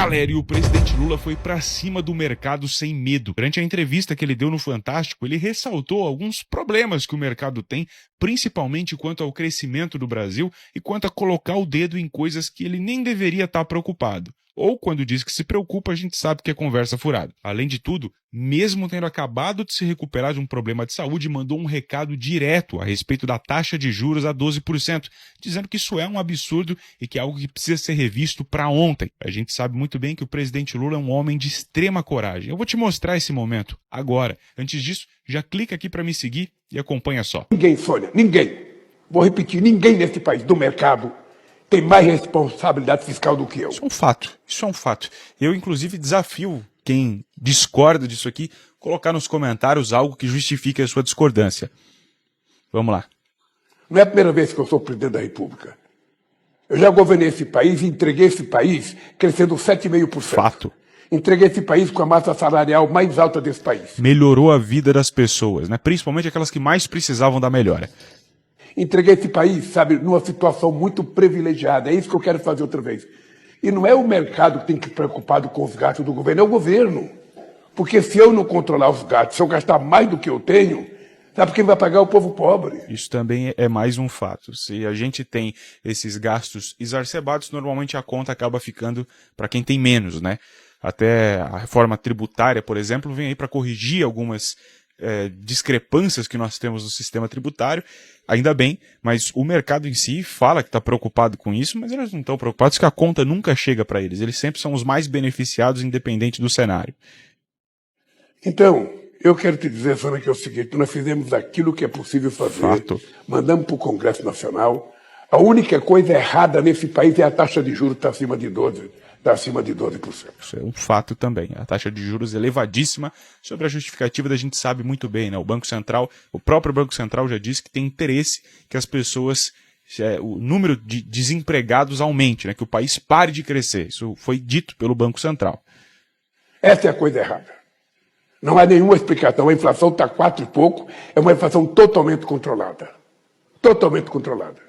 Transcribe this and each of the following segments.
Galera, e o presidente Lula foi pra cima do mercado sem medo. Durante a entrevista que ele deu no Fantástico, ele ressaltou alguns problemas que o mercado tem, principalmente quanto ao crescimento do Brasil e quanto a colocar o dedo em coisas que ele nem deveria estar preocupado. Ou quando diz que se preocupa, a gente sabe que é conversa furada. Além de tudo, mesmo tendo acabado de se recuperar de um problema de saúde, mandou um recado direto a respeito da taxa de juros a 12%, dizendo que isso é um absurdo e que é algo que precisa ser revisto para ontem. A gente sabe muito bem que o presidente Lula é um homem de extrema coragem. Eu vou te mostrar esse momento agora. Antes disso, já clica aqui para me seguir e acompanha só. Ninguém, Sônia, ninguém. Vou repetir, ninguém nesse país do mercado tem mais responsabilidade fiscal do que eu. Isso é um fato. Eu, inclusive, desafio quem discorda disso aqui, colocar nos comentários algo que justifique a sua discordância. Vamos lá. Não é a primeira vez que eu sou presidente da República. Eu já governei esse país e entreguei esse país crescendo 7,5%. Fato. Entreguei esse país com a massa salarial mais alta desse país. Melhorou a vida das pessoas, né? Principalmente aquelas que mais precisavam da melhora. Entreguei esse país, sabe, numa situação muito privilegiada. É isso que eu quero fazer outra vez. E não é o mercado que tem que ficar preocupado com os gastos do governo, é o governo. Porque se eu não controlar os gastos, se eu gastar mais do que eu tenho, sabe quem vai pagar? O povo pobre. Isso também é mais um fato. Se a gente tem esses gastos exacerbados, normalmente a conta acaba ficando para quem tem menos, né? Até a reforma tributária, por exemplo, vem aí para corrigir algumas discrepâncias que nós temos no sistema tributário, ainda bem, mas o mercado em si fala que está preocupado com isso, mas eles não estão preocupados que a conta nunca chega para eles sempre são os mais beneficiados independente do cenário. Então, eu quero te dizer, Sônia, que é o seguinte, nós fizemos aquilo que é possível fazer, Fato. Mandamos para o Congresso Nacional, a única coisa errada nesse país é a taxa de juros que está acima de 12%. Está acima de 12%. Isso é um fato também. A taxa de juros elevadíssima. Sobre a justificativa, a gente sabe muito bem, né? O próprio Banco Central já disse que tem interesse que as pessoas, o número de desempregados aumente, né? Que o país pare de crescer. Isso foi dito pelo Banco Central. Essa é a coisa errada. Não há nenhuma explicação. A inflação está 4 e pouco, é uma inflação totalmente controlada. Totalmente controlada.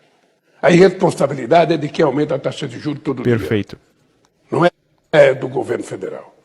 A irresponsabilidade é de quem aumenta a taxa de juros todo dia. Perfeito. Não é do governo federal.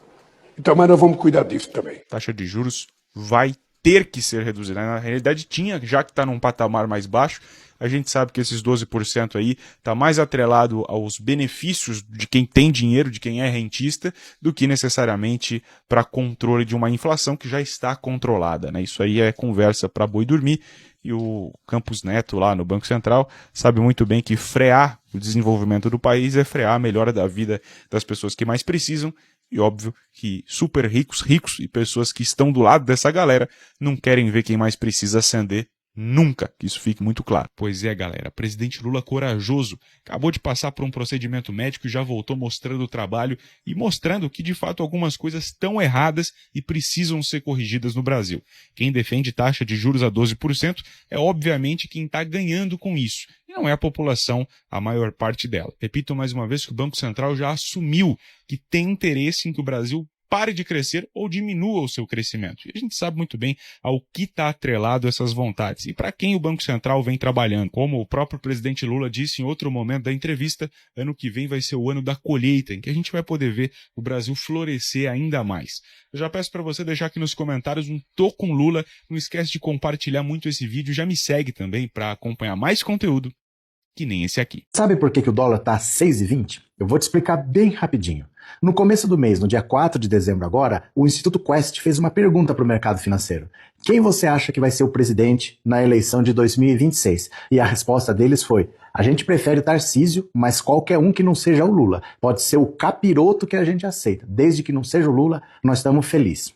Então, mas nós vamos cuidar disso também. A taxa de juros vai ter que ser reduzida. Na realidade, já que está num patamar mais baixo, a gente sabe que esses 12% aí está mais atrelado aos benefícios de quem tem dinheiro, de quem é rentista, do que necessariamente para controle de uma inflação que já está controlada, né? Isso aí é conversa para boi dormir. E o Campos Neto, lá no Banco Central, sabe muito bem que frear o desenvolvimento do país é frear a melhora da vida das pessoas que mais precisam. E óbvio que super ricos e pessoas que estão do lado dessa galera não querem ver quem mais precisa ascender nunca, que isso fique muito claro. Pois é, galera, presidente Lula corajoso, acabou de passar por um procedimento médico e já voltou mostrando o trabalho e mostrando que de fato algumas coisas estão erradas e precisam ser corrigidas no Brasil. Quem defende taxa de juros a 12% é obviamente quem está ganhando com isso. E não é a população, a maior parte dela. Repito mais uma vez que o Banco Central já assumiu que tem interesse em que o Brasil pare de crescer ou diminua o seu crescimento. E a gente sabe muito bem ao que está atrelado essas vontades e para quem o Banco Central vem trabalhando. Como o próprio presidente Lula disse em outro momento da entrevista, ano que vem vai ser o ano da colheita, em que a gente vai poder ver o Brasil florescer ainda mais. Eu já peço para você deixar aqui nos comentários um tô com Lula, não esquece de compartilhar muito esse vídeo, já me segue também para acompanhar mais conteúdo que nem esse aqui. Sabe por que o dólar está a 6,20? Eu vou te explicar bem rapidinho. No começo do mês, no dia 4 de dezembro agora, o Instituto Quest fez uma pergunta para o mercado financeiro. Quem você acha que vai ser o presidente na eleição de 2026? E a resposta deles foi: a gente prefere Tarcísio, mas qualquer um que não seja o Lula. Pode ser o capiroto que a gente aceita. Desde que não seja o Lula, nós estamos felizes.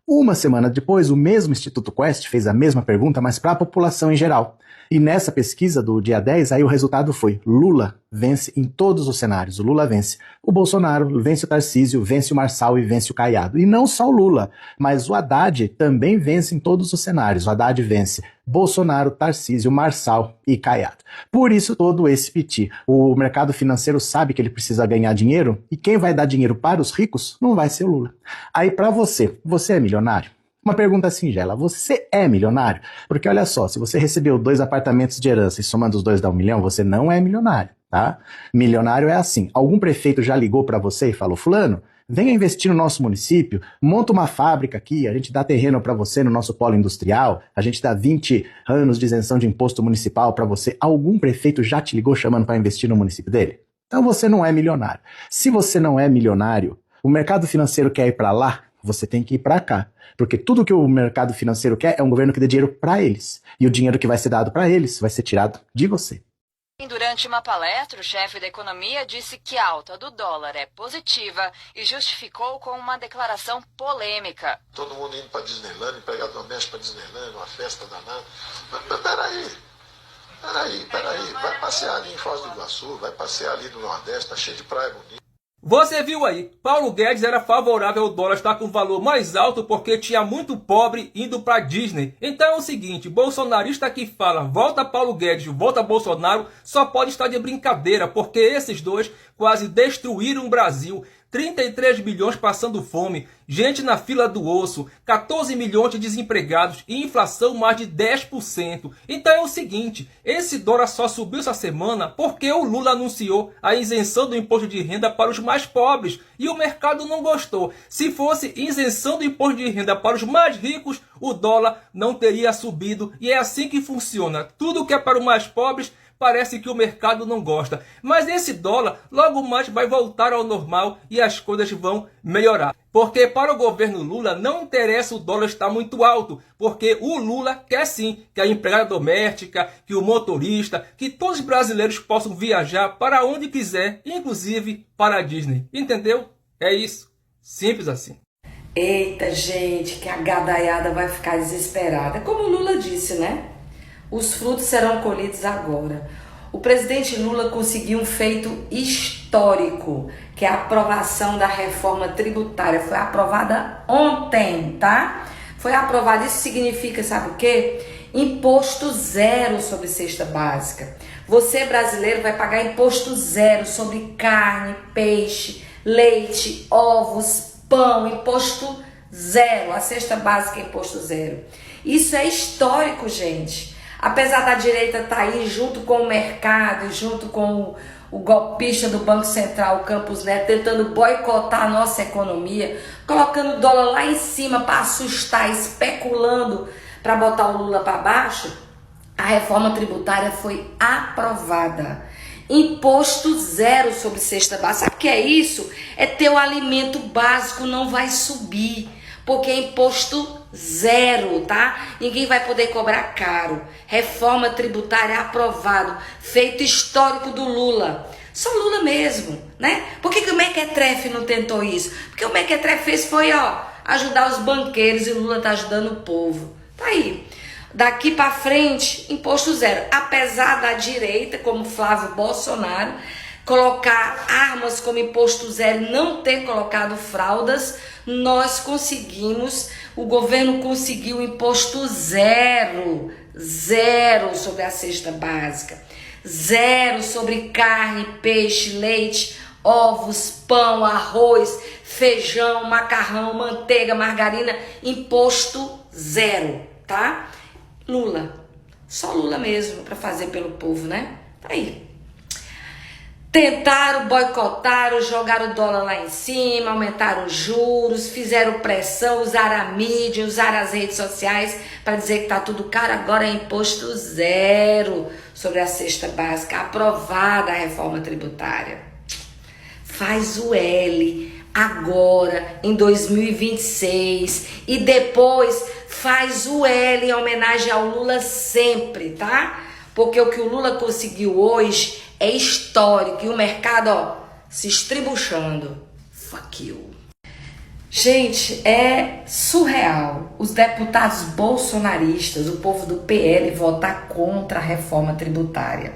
Uma semana depois, o mesmo Instituto Quest fez a mesma pergunta, mas para a população em geral. E nessa pesquisa do dia 10, aí o resultado foi: Lula vence em todos os cenários. O Lula vence o Bolsonaro, vence o Tarcísio, vence o Marçal e vence o Caiado. E não só o Lula, mas o Haddad também vence em todos os cenários. O Haddad vence Bolsonaro, Tarcísio, Marçal e Caiado. Por isso todo esse piti. O mercado financeiro sabe que ele precisa ganhar dinheiro e quem vai dar dinheiro para os ricos não vai ser o Lula. Aí para você é milionário? Uma pergunta singela, você é milionário? Porque olha só, se você recebeu 2 apartamentos de herança e somando os dois dá 1 milhão, você não é milionário. tá? Milionário é assim. Algum prefeito já ligou para você e falou, fulano, venha investir no nosso município, monta uma fábrica aqui, a gente dá terreno para você no nosso polo industrial, a gente dá 20 anos de isenção de imposto municipal para você. Algum prefeito já te ligou chamando para investir no município dele? Então você não é milionário. Se você não é milionário, o mercado financeiro quer ir para lá, você tem que ir para cá. Porque tudo que o mercado financeiro quer é um governo que dê dinheiro para eles. E o dinheiro que vai ser dado para eles vai ser tirado de você. Durante uma palestra, o chefe da economia disse que a alta do dólar é positiva e justificou com uma declaração polêmica. Todo mundo indo para Disneyland, empregado doméstico para Disneyland, uma festa danada. Mas peraí. Vai passear ali em Foz do Iguaçu, vai passear ali no Nordeste, tá cheio de praia bonita. Você viu aí, Paulo Guedes era favorável ao dólar estar com valor mais alto porque tinha muito pobre indo para Disney. Então é o seguinte, bolsonarista que fala volta Paulo Guedes, volta Bolsonaro, só pode estar de brincadeira, porque esses dois quase destruíram o Brasil. 33 milhões passando fome, gente na fila do osso, 14 milhões de desempregados e inflação mais de 10%. Então é o seguinte, esse dólar só subiu essa semana porque o Lula anunciou a isenção do imposto de renda para os mais pobres e o mercado não gostou. Se fosse isenção do imposto de renda para os mais ricos, o dólar não teria subido e é assim que funciona. Tudo que é para os mais pobres parece que o mercado não gosta. Mas esse dólar logo mais vai voltar ao normal e as coisas vão melhorar. Porque para o governo Lula não interessa o dólar estar muito alto. Porque o Lula quer sim que a empregada doméstica, que o motorista, que todos os brasileiros possam viajar para onde quiser, inclusive para a Disney. Entendeu? É isso. Simples assim. Eita, gente, que a gadaiada vai ficar desesperada. Como o Lula disse, né? Os frutos serão colhidos agora. O presidente Lula conseguiu um feito histórico, que é a aprovação da reforma tributária. Foi aprovada ontem, tá? Foi aprovada, isso significa, sabe o quê? Imposto zero sobre cesta básica. Você, brasileiro, vai pagar imposto zero sobre carne, peixe, leite, ovos, pão, imposto zero. A cesta básica é imposto zero. Isso é histórico, gente. Apesar da direita estar aí junto com o mercado, junto com o golpista do Banco Central, o Campos Neto, tentando boicotar a nossa economia, colocando o dólar lá em cima para assustar, especulando para botar o Lula para baixo, a reforma tributária foi aprovada. Imposto zero sobre cesta básica. Sabe o que é isso? É ter o alimento básico não vai subir, porque é imposto zero, tá? Ninguém vai poder cobrar caro. Reforma tributária aprovado, feito histórico do Lula. Só Lula mesmo, né? Por que o Mequetrefe não tentou isso? Porque o Mequetrefe fez foi, ajudar os banqueiros e o Lula tá ajudando o povo. Tá aí. Daqui para frente, imposto zero. Apesar da direita, como Flávio Bolsonaro, colocar armas como imposto zero e não ter colocado fraldas, nós conseguimos, o governo conseguiu imposto zero sobre a cesta básica, zero sobre carne, peixe, leite, ovos, pão, arroz, feijão, macarrão, manteiga, margarina, imposto zero, tá? Lula, só Lula mesmo para fazer pelo povo, né? Tá aí. Tentaram, boicotaram, jogaram o dólar lá em cima, aumentaram os juros, fizeram pressão, usaram a mídia, usaram as redes sociais para dizer que tá tudo caro. Agora é imposto zero sobre a cesta básica, aprovada a reforma tributária. Faz o L agora, em 2026, e depois faz o L em homenagem ao Lula sempre, tá? Porque o que o Lula conseguiu hoje é histórico e o mercado, se estribuchando. Fuck you. Gente, é surreal os deputados bolsonaristas, o povo do PL, votar contra a reforma tributária.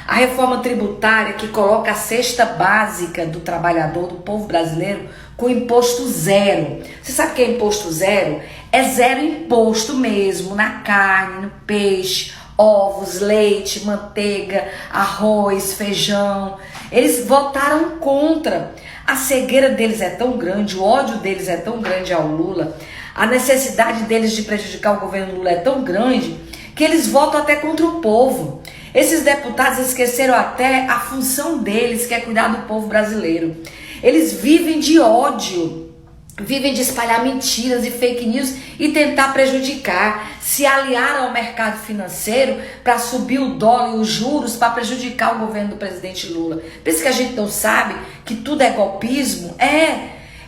A reforma tributária que coloca a cesta básica do trabalhador, do povo brasileiro, com imposto zero. Você sabe o que é imposto zero? É zero imposto mesmo na carne, no peixe, ovos, leite, manteiga, arroz, feijão. Eles votaram contra. A cegueira deles é tão grande, o ódio deles é tão grande ao Lula, a necessidade deles de prejudicar o governo Lula é tão grande, que eles votam até contra o povo. Esses deputados esqueceram até a função deles, que é cuidar do povo brasileiro. Eles vivem de ódio, vivem de espalhar mentiras e fake news e tentar prejudicar, se aliaram ao mercado financeiro para subir o dólar e os juros para prejudicar o governo do presidente Lula. Por isso que a gente não sabe que tudo é golpismo?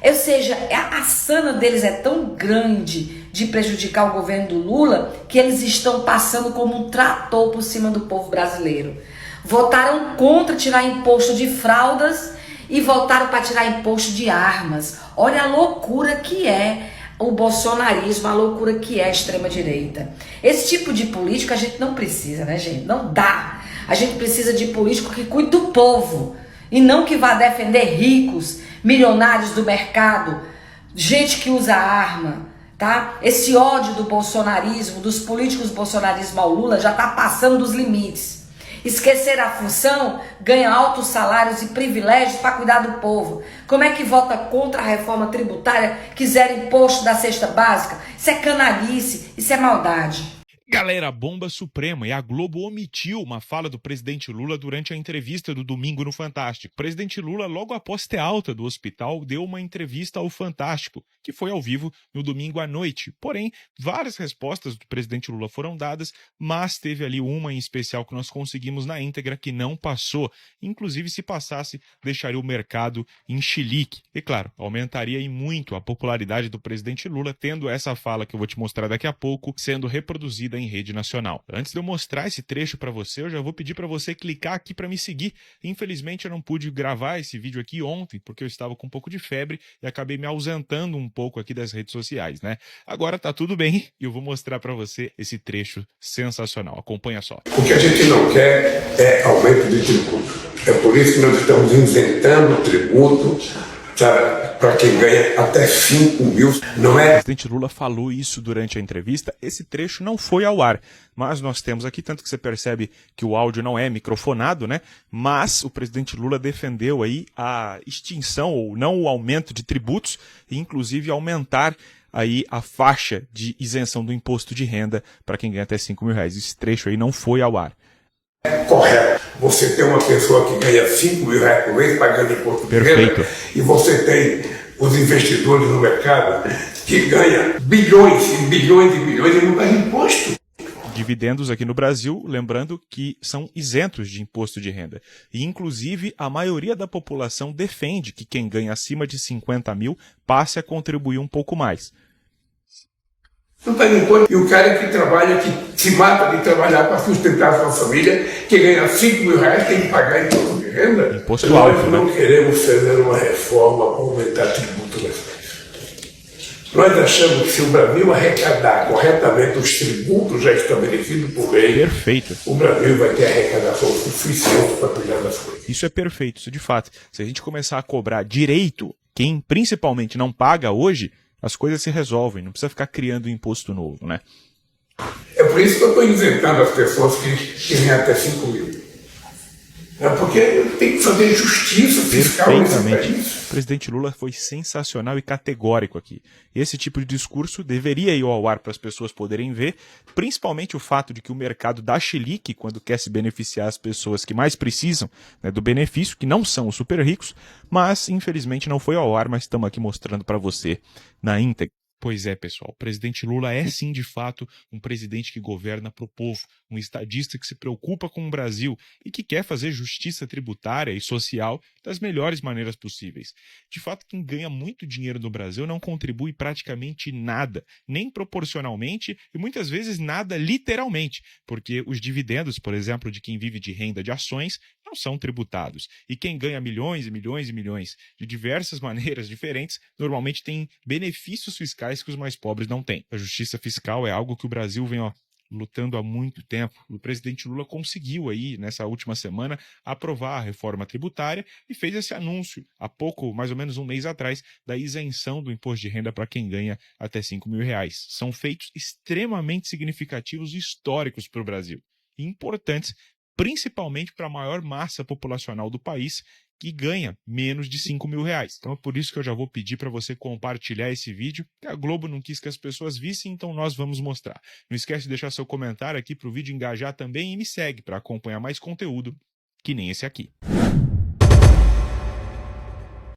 Ou seja, a sana deles é tão grande de prejudicar o governo do Lula que eles estão passando como um trator por cima do povo brasileiro. Votaram contra tirar imposto de fraldas e votaram para tirar imposto de armas. Olha a loucura que é o bolsonarismo, a loucura que é a extrema-direita. Esse tipo de político a gente não precisa, né, gente? Não dá. A gente precisa de político que cuide do povo e não que vá defender ricos, milionários do mercado, gente que usa arma, tá? Esse ódio do bolsonarismo, dos políticos bolsonarismo ao Lula já está passando dos limites. Esquecer a função, ganha altos salários e privilégios para cuidar do povo. Como é que vota contra a reforma tributária, quiser imposto da cesta básica? Isso é canalice, isso é maldade. Galera, bomba suprema, e a Globo omitiu uma fala do presidente Lula durante a entrevista do domingo no Fantástico. O presidente Lula, logo após ter alta do hospital, deu uma entrevista ao Fantástico, que foi ao vivo no domingo à noite. Porém, várias respostas do presidente Lula foram dadas, mas teve ali uma em especial que nós conseguimos na íntegra que não passou. Inclusive, se passasse, deixaria o mercado em chilique. E claro, aumentaria em muito a popularidade do presidente Lula, tendo essa fala que eu vou te mostrar daqui a pouco, sendo reproduzida em rede nacional. Antes de eu mostrar esse trecho para você, eu já vou pedir para você clicar aqui para me seguir. Infelizmente, eu não pude gravar esse vídeo aqui ontem, porque eu estava com um pouco de febre e acabei me ausentando um pouco aqui das redes sociais, né? Agora tá tudo bem e eu vou mostrar para você esse trecho sensacional. Acompanha só. O que a gente não quer é aumento de tributo. É por isso que nós estamos isentando tributo para quem ganha até 5 mil. Não é? O presidente Lula falou isso durante a entrevista. Esse trecho não foi ao ar, mas nós temos aqui, tanto que você percebe que o áudio não é microfonado, né? Mas o presidente Lula defendeu aí a extinção ou não o aumento de tributos e inclusive aumentar aí a faixa de isenção do imposto de renda para quem ganha até 5 mil reais. Esse trecho aí não foi ao ar. É correto. Você tem uma pessoa que ganha 5 mil reais por mês pagando imposto de renda, e você tem os investidores no mercado que ganham bilhões e bilhões e bilhões e não pagam imposto. Dividendos aqui no Brasil, lembrando que são isentos de imposto de renda. E, inclusive, a maioria da população defende que quem ganha acima de 50 mil passe a contribuir um pouco mais. Não paga imposto. E o cara que trabalha, que se mata de trabalhar para sustentar a sua família, que ganha 5 mil reais, tem que pagar imposto de renda. Imposto Nós alto, não né? queremos fazer uma reforma para aumentar tributo nesse país. Nós achamos que se o Brasil arrecadar corretamente os tributos já estabelecidos por lei, Perfeito. o Brasil vai ter arrecadação suficiente para cuidar das coisas. Isso é perfeito, isso de fato. Se a gente começar a cobrar direito, quem principalmente não paga hoje, as coisas se resolvem, não precisa ficar criando imposto novo, né? É por isso que eu estou isentando as pessoas que ganham até 5 mil. É porque tem que fazer justiça fiscal nesse país. O presidente Lula foi sensacional e categórico aqui. Esse tipo de discurso deveria ir ao ar para as pessoas poderem ver, principalmente o fato de que o mercado dá chilique quando quer se beneficiar as pessoas que mais precisam, né, do benefício, que não são os super ricos, mas infelizmente não foi ao ar, mas estamos aqui mostrando para você na íntegra. Pois é, pessoal, o presidente Lula é sim, de fato, um presidente que governa para o povo, um estadista que se preocupa com o Brasil e que quer fazer justiça tributária e social das melhores maneiras possíveis. De fato, quem ganha muito dinheiro no Brasil não contribui praticamente nada, nem proporcionalmente e muitas vezes nada literalmente, porque os dividendos, por exemplo, de quem vive de renda de ações, não são tributados. E quem ganha milhões e milhões e milhões de diversas maneiras diferentes, normalmente tem benefícios fiscais que os mais pobres não têm. A justiça fiscal é algo que o Brasil vem lutando há muito tempo. O presidente Lula conseguiu aí, nessa última semana, aprovar a reforma tributária e fez esse anúncio, há pouco, mais ou menos um mês atrás, da isenção do imposto de renda para quem ganha até 5 mil reais. São feitos extremamente significativos e históricos para o Brasil. E importantes, principalmente para a maior massa populacional do país, que ganha menos de 5 mil reais. Então é por isso que eu já vou pedir para você compartilhar esse vídeo, que a Globo não quis que as pessoas vissem, então nós vamos mostrar. Não esquece de deixar seu comentário aqui para o vídeo engajar também e me segue para acompanhar mais conteúdo que nem esse aqui.